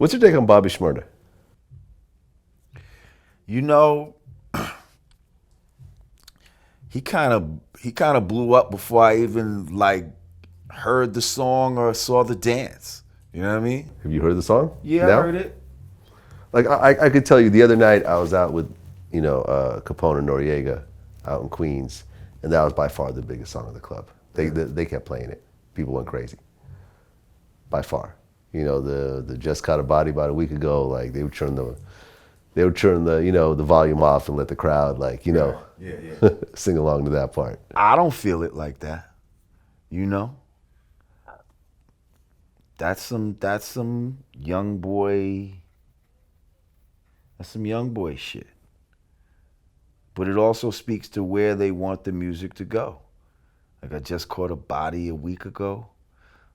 What's your take on Bobby Shmurda? You know, he kind of blew up before I even like heard the song or saw the dance. You know what I mean? Have you heard the song? Yeah, I Now? heard it. Like I could tell you, the other night I was out with, Capone and Noriega out in Queens, and that was by far the biggest song of the club. They kept playing it. People went crazy. By far. The Just Caught a Body about a week ago, like they would turn the the volume off and let the crowd Yeah. sing along to that part. I don't feel it like that. You know? That's some young boy. That's some young boy shit. But it also speaks to where they want the music to go. Like I just caught a body a week ago.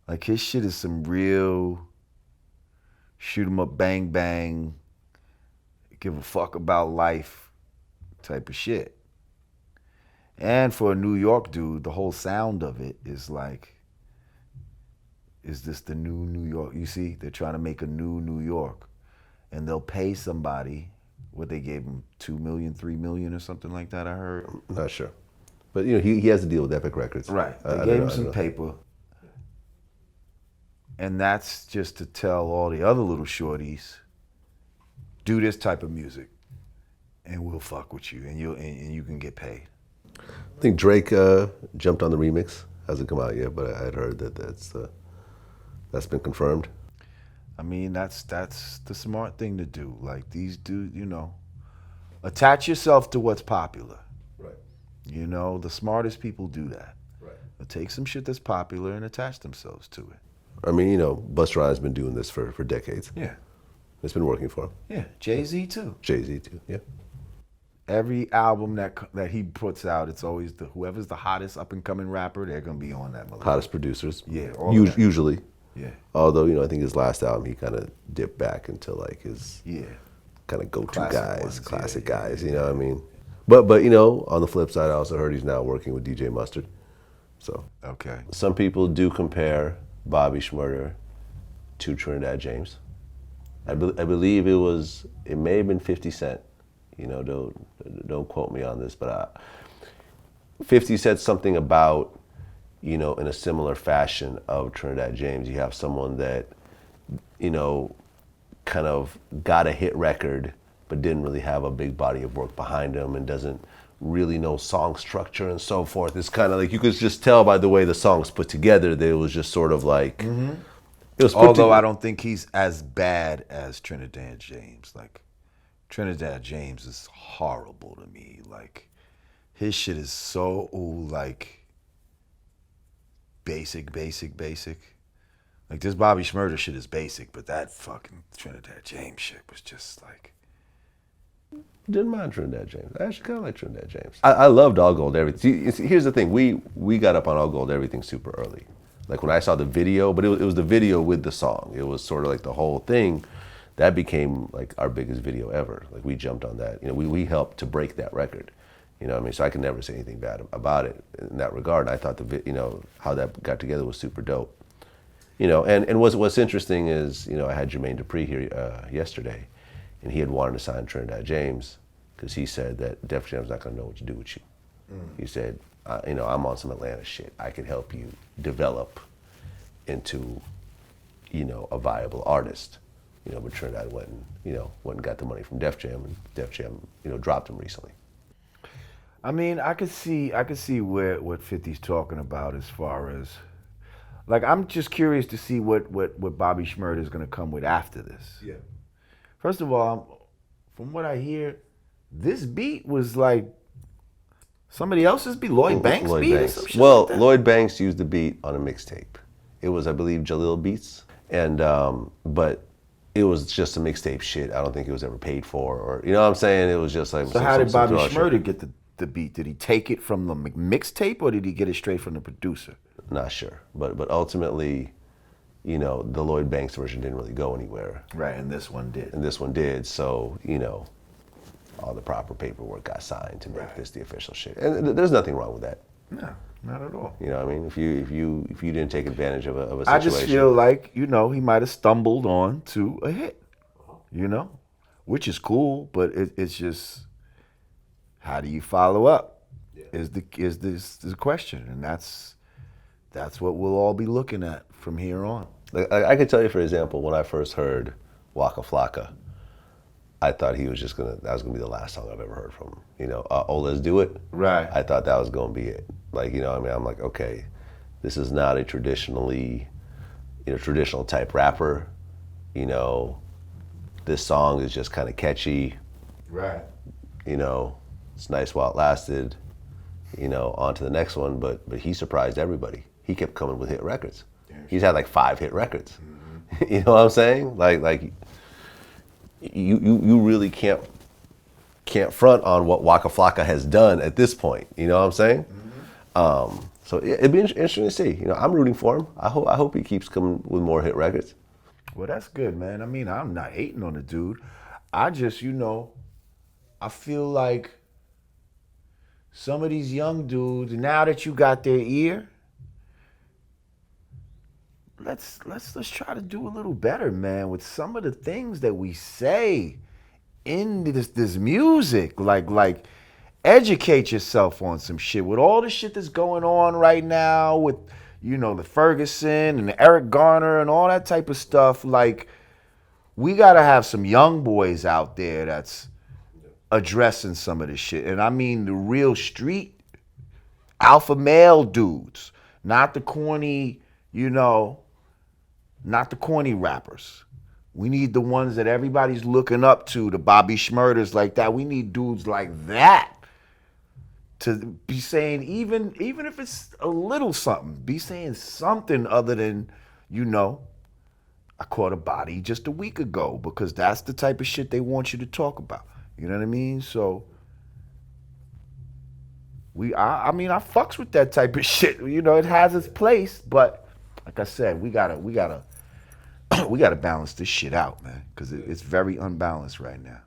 Like his shit is some real shoot 'em up, bang bang, give a fuck about life type of shit. And for a New York dude, the whole sound of it is like, is this the new New York? You see, they're trying to make a new New York. And they'll pay somebody, what they gave him, 2 million, 3 million or something like that, I heard. I'm not sure. But he has to deal with Epic Records. Right. They I gave don't him know, some paper. And that's just to tell all the other little shorties, do this type of music and we'll fuck with you and you can get paid. I think Drake jumped on the remix. Hasn't come out yet, but I had heard that's been confirmed. I mean, that's the smart thing to do. Like these dudes, attach yourself to what's popular. Right. The smartest people do that. Right. They'll take some shit that's popular and attach themselves to it. I mean, Busta Rhymes been doing this for decades. Yeah. It's been working for him. Yeah. Jay-Z too. Jay-Z too, yeah. Every album that he puts out, it's always whoever's the hottest up and coming rapper, they're gonna be on that. Hottest producers. Yeah. Usually. Yeah. Although, I think his last album, he kind of dipped back into like his kind of go-to Classic guys, ones, classic yeah, guys, yeah, you know what I mean? But on the flip side, I also heard he's now working with DJ Mustard. So Okay. some people do compare Bobby Shmurda to Trinidad James. I believe it may have been 50 Cent. Don't quote me on this, but 50 said something about, in a similar fashion of Trinidad James. You have someone that, kind of got a hit record, but didn't really have a big body of work behind him and doesn't really know song structure and so forth. It's kind of like, you could just tell by the way the song's put together that it was just sort of like, it was Although I don't think he's as bad as Trinidad James. Like, Trinidad James is horrible to me. Like, his shit is so, like, basic. Like, this Bobby Shmurda shit is basic, but that fucking Trinidad James shit was just like... Didn't mind Trinidad James. I actually kind of like Trinidad James. I loved All Gold Everything. See, here's the thing. We got up on All Gold Everything super early. Like when I saw the video, but it was the video with the song. It was sort of like the whole thing. That became like our biggest video ever. Like we jumped on that. We helped to break that record. So I can never say anything bad about it in that regard. And I thought how that got together was super dope. And what's interesting is, I had Jermaine Dupri here yesterday, and he had wanted to sign Trinidad James because he said that Def Jam's not going to know what to do with you. He said, I'm on some Atlanta shit. I could help you develop into, a viable artist. But Trinidad went and got the money from Def Jam, and Def Jam, dropped him recently. I mean, I could see what 50's talking about as far as, like, I'm just curious to see what Bobby Shmurda is going to come with after this. Yeah. First of all, from what I hear, this beat was like somebody else's beat, Lloyd Banks' beat or some shit like that? Lloyd Banks used the beat on a mixtape. It was, I believe, Jalil Beats, and but it was just a mixtape shit. I don't think it was ever paid for, or what I'm saying? It was just like. So how did Bobby Shmurda get the beat? Did he take it from the mixtape, or did he get it straight from the producer? Not sure, but ultimately, the Lloyd Banks version didn't really go anywhere. Right, and this one did. So, all the proper paperwork got signed to make this the official shit. And there's nothing wrong with that. No, not at all. You know what I mean? If you didn't take advantage of a situation. I just feel like, he might have stumbled on to a hit, which is cool, but it's just, how do you follow up? Yeah. Is the question, and that's what we'll all be looking at from here on. Like, I could tell you, for example, when I first heard Waka Flocka, I thought that was gonna be the last song I've ever heard from him. Oh, Let's Do It. Right. I thought that was gonna be it. Like, I'm like, okay, this is not a traditional type rapper. This song is just kind of catchy. Right. It's nice while it lasted. On to the next one. But he surprised everybody. He kept coming with hit records. He's had like 5 hit records. Mm-hmm. You know what I'm saying? Like you really can't front on what Waka Flocka has done at this point. You know what I'm saying? Mm-hmm. So it'd be interesting to see. I'm rooting for him. I hope he keeps coming with more hit records. Well, that's good, man. I mean, I'm not hating on the dude. I just, I feel like some of these young dudes, now that you got their ear, let's try to do a little better, man, with some of the things that we say in this music. Like educate yourself on some shit. With all the shit that's going on right now with, the Ferguson and the Eric Garner and all that type of stuff, like, we gotta have some young boys out there that's addressing some of this shit. And I mean the real street alpha male dudes, not the corny, not the corny rappers. We need the ones that everybody's looking up to, the Bobby Shmurdas like that. We need dudes like that to be saying, even if it's a little something, be saying something other than, I caught a body just a week ago, because that's the type of shit they want you to talk about. You know what I mean? So I fucks with that type of shit. It has its place, but like I said, we gotta balance this shit out, man, because it's very unbalanced right now.